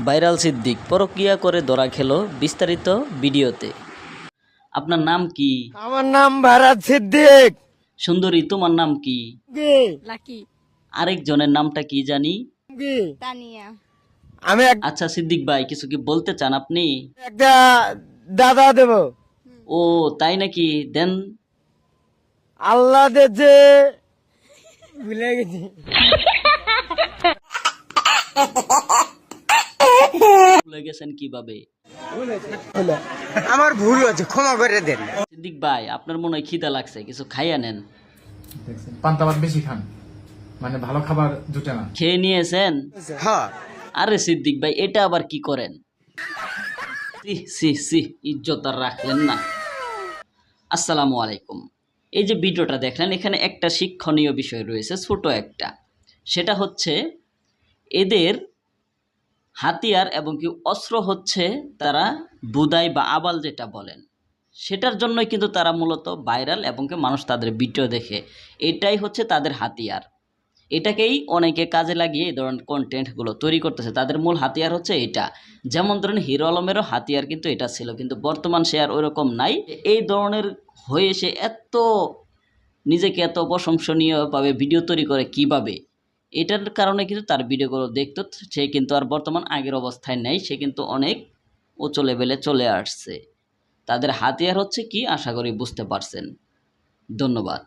Viral Siddique পরকীয়া করে ধরা খেলো, বিস্তারিত ভিডিওতে। আপনার নাম কি? আমার নাম ভারাত সিদ্দিক। সুন্দরী, তোমার নাম কি? কি লাকি, আরেকজনের নামটা কি জানি? কি তানিয়া। আমি আচ্ছা সিদ্দিক ভাই, কিছু কি বলতে চান আপনি? একটা দাদা দেব। ও তাই নাকি, দেন। আল্লাহ যে ভুলে গেছি। ভুলে গেছেন কিভাবে? আমার ভুল হয়েছে, ক্ষমা করে দেন। সিদ্দিক ভাই, আপনার মনে হয় খিদা লাগছে, কিছু খাইয়া নেন। দেখছেন পান্তা ভাত বেশি খান, মানে ভালো খাবার জুটে না। খেয়ে নিয়েছেন? হ্যাঁ, আরে সিদ্দিক ভাই, এটা আবার কি করেন? সি সি সি, ইজ্জত আর রাখলেন না। আসসালামু আলাইকুম। এই যে ভিডিওটা দেখলেন, এখানে একটা শিক্ষণীয় বিষয় রয়েছে, ছোট একটা। সেটা হচ্ছে এদের হাতিয়ার এবং কি অস্ত্র হচ্ছে তারা বুদাই বা আবাল যেটা বলেন, সেটার জন্যই কিন্তু তারা মূলত ভাইরাল এবং কি মানুষ তাদের ভিডিও দেখে। এটাই হচ্ছে তাদের হাতিয়ার। এটাকেই অনেকে কাজে লাগিয়ে এই ধরনের কন্টেন্টগুলো তৈরি করতেছে। তাদের মূল হাতিয়ার হচ্ছে এটা। যেমন ধরেন হিরো আলমেরও হাতিয়ার কিন্তু এটা ছিল, কিন্তু বর্তমান সে আর ওইরকম নাই। এই ধরনের হয়ে সে নিজেকে এত প্রশংসনীয়ভাবে ভিডিও তৈরি করে কিভাবে, এটার কারণে কিন্তু তার ভিডিওগুলো দেখতো। সে কিন্তু আর বর্তমান আগের অবস্থায় নেই, সে কিন্তু অনেক উঁচু লেভেলে চলে আসছে। তাদের হাতিয়ার হচ্ছে কি, আশা করি বুঝতে পারছেন। ধন্যবাদ।